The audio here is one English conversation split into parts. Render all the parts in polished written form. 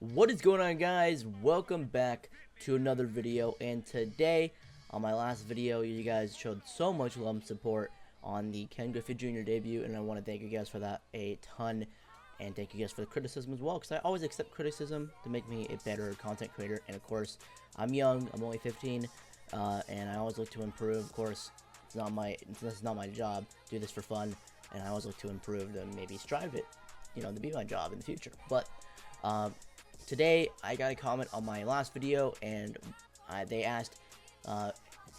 What is going on, guys? Welcome back to another video, and today on my last video you guys showed so much love and support on the Ken Griffey Jr. debut, and I want to thank you guys for that a ton, and thank you guys for the criticism as well, because I always accept criticism to make me a better content creator. And of course, I'm young, I'm only 15, and I always look to improve. Of course, this is not my job, do this for fun, and I always look to improve, to maybe strive it, to be my job in the future. But today I got a comment on my last video, and they asked,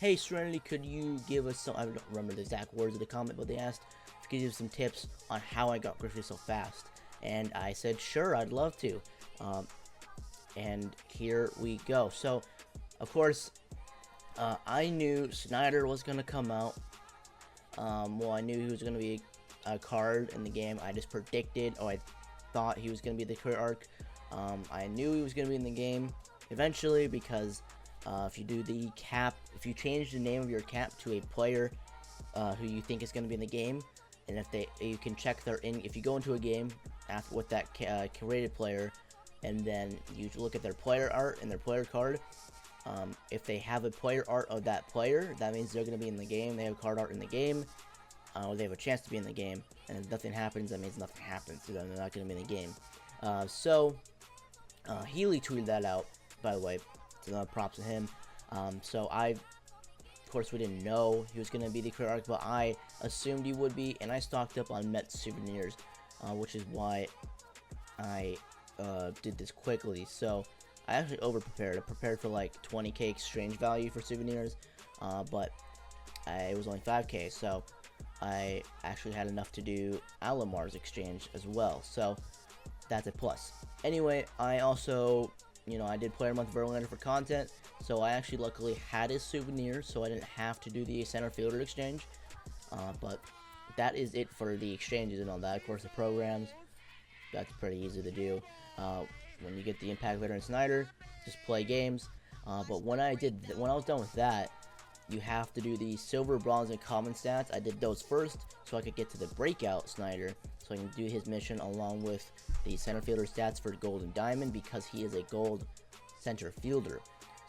hey Serenity, could you give us some, I don't remember the exact words of the comment, but they asked if you could give some tips on how I got Griffey so fast, and I said sure, I'd love to, and here we go. So of course, I knew Snyder was gonna come out. Well, I knew he was gonna be a card in the game. I just predicted, I thought he was gonna be the career arc. I knew he was going to be in the game eventually, because if you do the cap, if you change the name of your cap to a player who you think is going to be in the game, and you can check if you go into a game after with that rated player, and then you look at their player art and their player card, if they have a player art of that player, that means they're going to be in the game. They have card art in the game, or they have a chance to be in the game, and if nothing happens, that means nothing happens, so they're not going to be in the game. Healy tweeted that out, by the way, so props to him. So of course, we didn't know he was going to be the career arc, but I assumed he would be, and I stocked up on Mets souvenirs, which is why I did this quickly. So I actually over-prepared. I prepared for like 20k exchange value for souvenirs, but it was only 5k, so I actually had enough to do Alamar's exchange as well, so that's a plus. Anyway, I also, I did player month Verlander for content, so I actually luckily had his souvenirs, so I didn't have to do the center fielder exchange. But that is it for the exchanges and all that. Of course, the programs, that's pretty easy to do. When you get the impact veteran Snyder, just play games. But when I was done with that, you have to do the silver, bronze, and common stats. I did those first so I could get to the breakout Snyder, so I can do his mission along with the center fielder stats for gold and diamond, because he is a gold center fielder.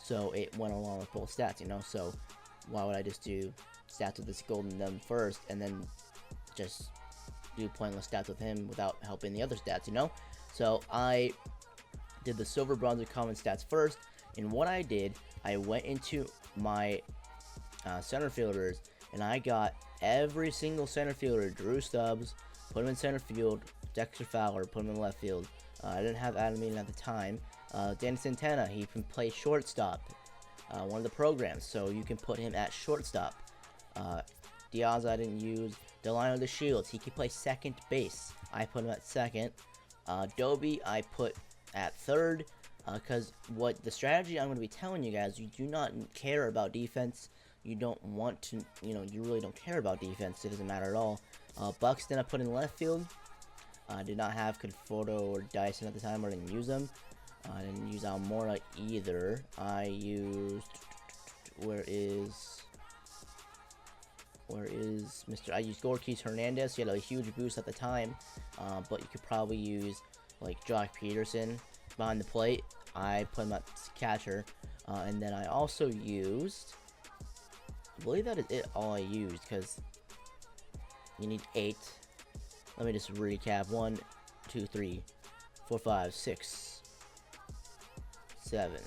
So it went along with both stats, so why would I just do stats with this gold and them first, and then just do pointless stats with him without helping the other stats, So I did the silver, bronze, and common stats first, and what I did, I went into my center fielders, and I got every single center fielder. Drew Stubbs, put him in center field. Dexter Fowler, put him in left field. I didn't have Adam Eaton at the time. Dan Santana, he can play shortstop, one of the programs, so you can put him at shortstop. Diaz I didn't use. Delino DeShields, he can play second base. I put him at second. Dobie I put at third, because what the strategy I'm going to be telling you guys, you do not care about defense. You don't want to, you really don't care about defense. It doesn't matter at all. Buxton I put in left field. I did not have Conforto or Dyson at the time, or didn't use them. I didn't use Almora either. I used, where is Mr. I used Gorkis Hernandez. He had a huge boost at the time, but you could probably use like Jock Peterson behind the plate. I put him at catcher, and then I also used, I believe that is it, all I used, because you need 8. Let me just recap. 1, 2, 3, 4, 5, 6, 7.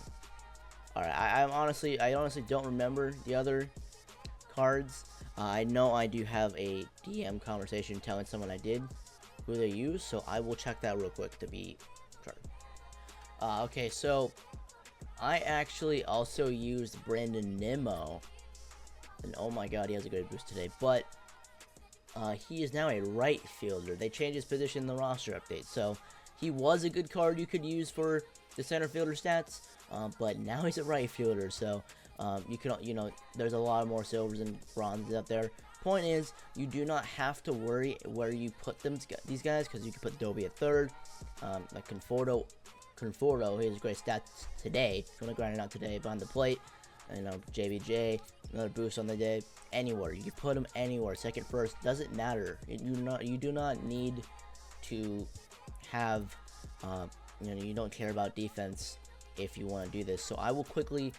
Alright, I honestly don't remember the other cards. I know I do have a DM conversation telling someone I did who they use, so I will check that real quick to be sure. Okay, so I actually also used Brandon Nimmo, and oh my god, he has a great boost today, but he is now a right fielder. They changed his position in the roster update, so he was a good card you could use for the center fielder stats, but now he's a right fielder, so you can, there's a lot more silvers and bronzes out there. Point is, you do not have to worry where you put these guys, because you can put Dobie at third, like Conforto, he has great stats today. If you want to grind it out today behind the plate, JBJ, another boost on the day, anywhere. You can put him anywhere, second, first, doesn't matter. You do not need to have you don't care about defense if you want to do this. So I will quickly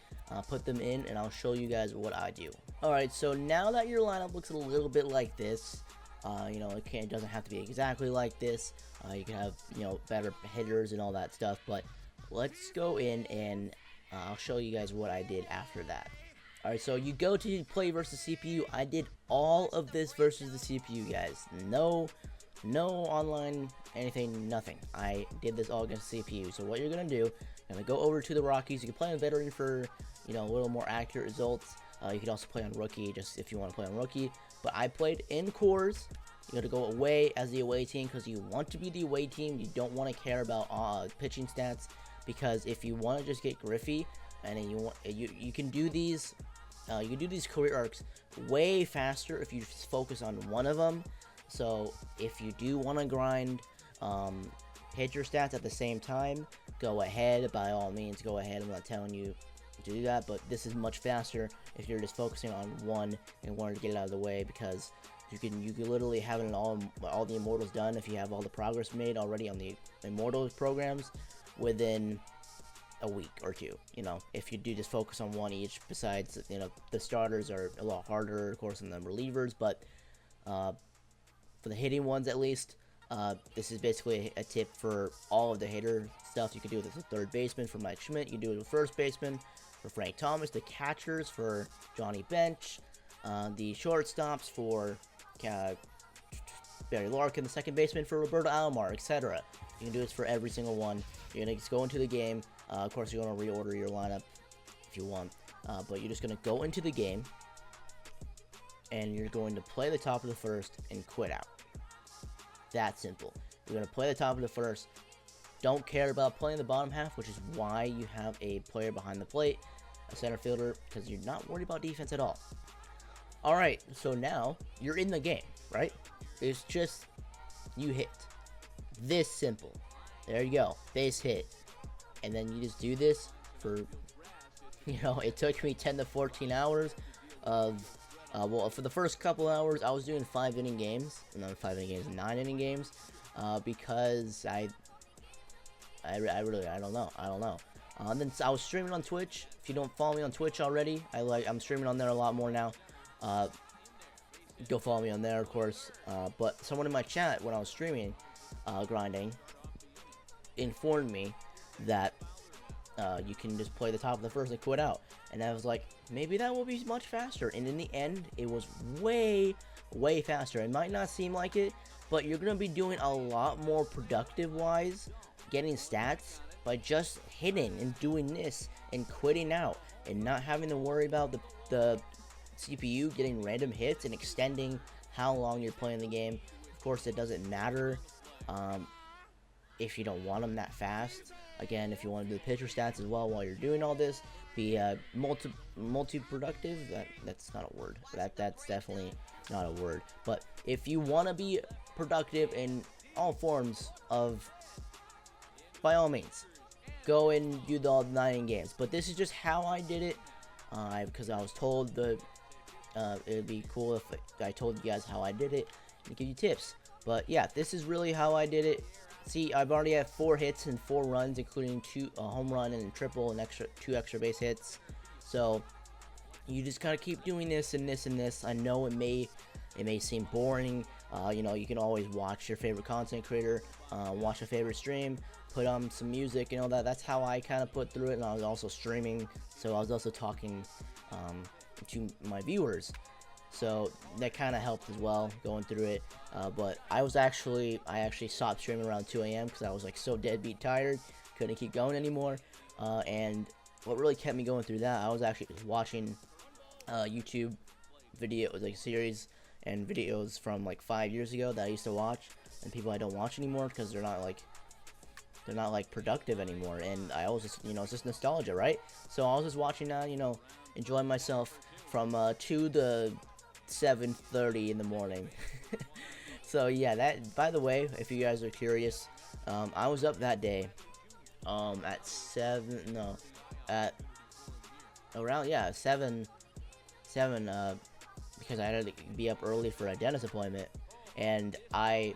put them in, and I'll show you guys what I do. Alright, so now that your lineup looks a little bit like this, it doesn't have to be exactly like this. You can have, better hitters and all that stuff, but let's go in and I'll show you guys what I did after that. Alright, so you go to play versus CPU. I did all of this versus the CPU, guys. No online anything, nothing. I did this all against CPU. So what you're gonna do, you're gonna go over to the Rockies. You can play on veteran for a little more accurate results. You can also play on rookie, just if you want to play on rookie. But I played in cores. You got to go away as the away team because you want to be the away team. You don't want to care about pitching stats, because if you want to just get Griffey, and then you can do these. You can do these career arcs way faster if you just focus on one of them. So if you do want to grind pitcher stats at the same time, go ahead, by all means, go ahead. I'm not telling you to do that, but this is much faster if you're just focusing on one and wanting to get it out of the way, because you can literally have it in all the Immortals done if you have all the progress made already on the Immortals programs within a week or two. If you do just focus on one each. Besides, the starters are a lot harder, of course, than the relievers, but for the hitting ones at least, this is basically a tip for all of the hitter stuff. You can do it with the third baseman for Mike Schmidt. You can do it with first baseman for Frank Thomas, the catchers for Johnny Bench, the shortstops for Barry Larkin, the second baseman for Roberto Alomar, etc. You can do this for every single one. You're going to just go into the game. Of course, you're going to reorder your lineup if you want. But you're just going to go into the game, and you're going to play the top of the first and quit out. That simple. You're going to play the top of the first. Don't care about playing the bottom half, which is why you have a player behind the plate, a center fielder, because you're not worried about defense at all. Alright, so now you're in the game, right? It's just you hit. This simple. There you go. Base hit. And then you just do this for, it took me 10 to 14 hours of, for the first couple hours, I was doing 5-inning games. Not 5-inning games, 9-inning games. Because I don't know. And then I was streaming on Twitch. If you don't follow me on Twitch already, I'm streaming on there a lot more now. Go follow me on there, of course. But someone in my chat when I was streaming, grinding, informed me that you can just play the top of the first and quit out. And I was like, maybe that will be much faster. And in the end, it was way faster. It might not seem like it, but you're gonna be doing a lot more productive wise, getting stats by just hitting and doing this and quitting out and not having to worry about the CPU getting random hits and extending how long you're playing the game. Of course, it doesn't matter if you don't want them that fast. Again, if you want to do the pitcher stats as well while you're doing all this, be multi-productive. That's not a word. That's definitely not a word. But if you want to be productive in all forms of, by all means, go and do all the 9 games. But this is just how I did it, because I was told it would be cool if I told you guys how I did it and give you tips. But yeah, this is really how I did it. See, I've already had 4 hits and 4 runs, including a home run and a triple and 2 extra base hits. So you just gotta keep doing this and this and this. I know it may seem boring. You can always watch your favorite content creator, watch a favorite stream, put on some music and all that. That's how I kind of put through it. And I was also streaming, so I was also talking to my viewers. So that kind of helped as well, going through it. But I actually stopped streaming around 2 a.m. because I was like so deadbeat tired, couldn't keep going anymore. And what really kept me going through that, I was actually watching YouTube videos, like series and videos from like 5 years ago that I used to watch, and people I don't watch anymore because they're not like productive anymore. And I was just, it's just nostalgia, right? So I was just watching that, enjoying myself from 2 to 7:30 in the morning. So yeah, that, by the way, if you guys are curious, I was up that day at 7 because I had to be up early for a dentist appointment, and I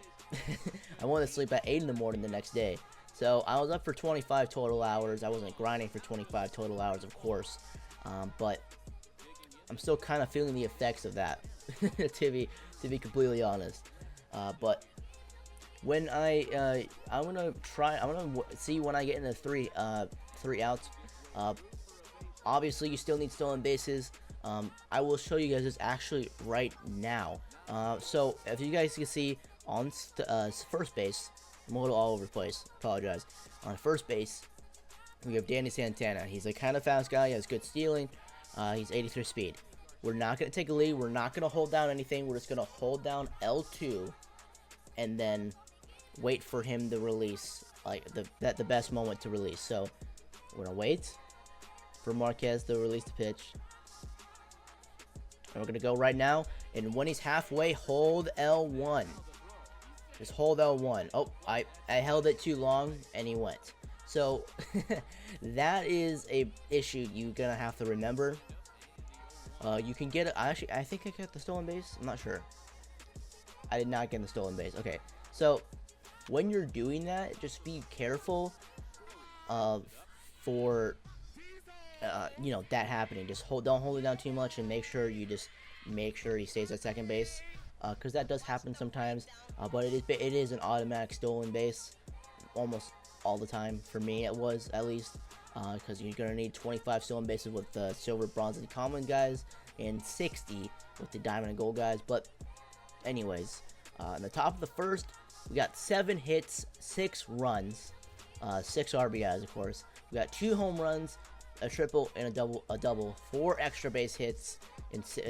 I wanted to sleep at 8 in the morning the next day. So I was up for 25 total hours. I wasn't grinding for 25 total hours, of course, but I'm still kind of feeling the effects of that, to be completely honest. But when I'm gonna see when I get into three outs. Obviously, you still need stolen bases. I will show you guys this actually right now. So if you guys can see on first base, I'm a little all over the place. Apologize. On first base, we have Danny Santana. He's a kind of fast guy. He has good stealing. He's 83 speed. We're not going to take a lead. We're not going to hold down anything. We're just going to hold down L2 and then wait for him to release, like the best moment to release. So we're going to wait for Marquez to release the pitch. And we're going to go right now. And when he's halfway, hold L1. Just hold L1. Oh, I held it too long, and he went. So, that is a issue you're going to have to remember. You can get it. I think I got the stolen base. I'm not sure. I did not get the stolen base. Okay. So, when you're doing that, just be careful for, you know, that happening. Just don't hold it down too much, and make sure he stays at second base. Because that does happen sometimes, but it is an automatic stolen base almost all the time. For me, it was, at least, because you're gonna need 25 stolen bases with the silver, bronze, and common guys, and 60 with the diamond and gold guys. But anyways, on the top of the first, we got 7 hits, 6 runs, 6 RBIs, of course. We got 2 home runs, a triple, and a double, 4 extra base hits, and 6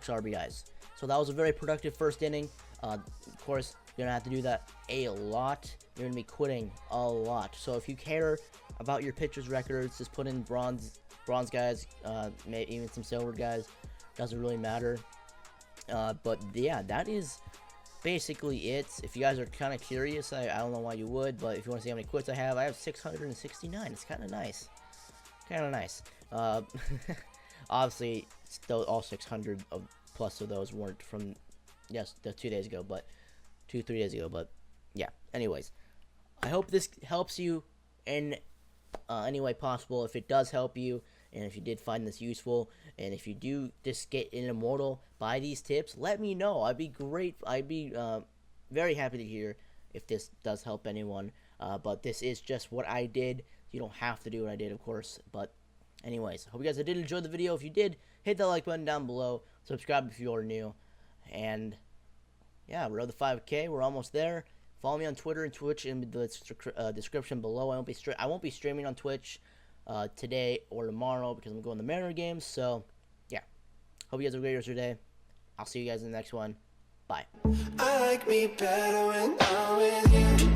RBIs. So that was a very productive first inning. Of course, you're gonna have to do that a lot. You're gonna be quitting a lot. So if you care about your pitchers' records, just put in bronze guys, maybe even some silver guys. Doesn't really matter. But yeah, that is basically it. If you guys are kind of curious, I don't know why you would, but if you want to see how many quits I have 669. It's kind of nice. Obviously, still all 600 plus of those weren't from, yes, the 2 days ago, but 2-3 days ago. But yeah, anyways, I hope this helps you in any way possible. If it does help you, and if you did find this useful, and if you do just get an immortal by these tips, let me know. I'd be very happy to hear if this does help anyone. But this is just what I did. You don't have to do what I did, of course. But anyways, hope you guys did enjoy the video. If you did, hit that like button down below. Subscribe if you are new. And yeah, we're on the 5K. We're almost there. Follow me on Twitter and Twitch in the description below. I won't be streaming on Twitch today or tomorrow because I'm going to Mariner games. So yeah, hope you guys have a great rest of your day. I'll see you guys in the next one. Bye. I like me better when I'm with you.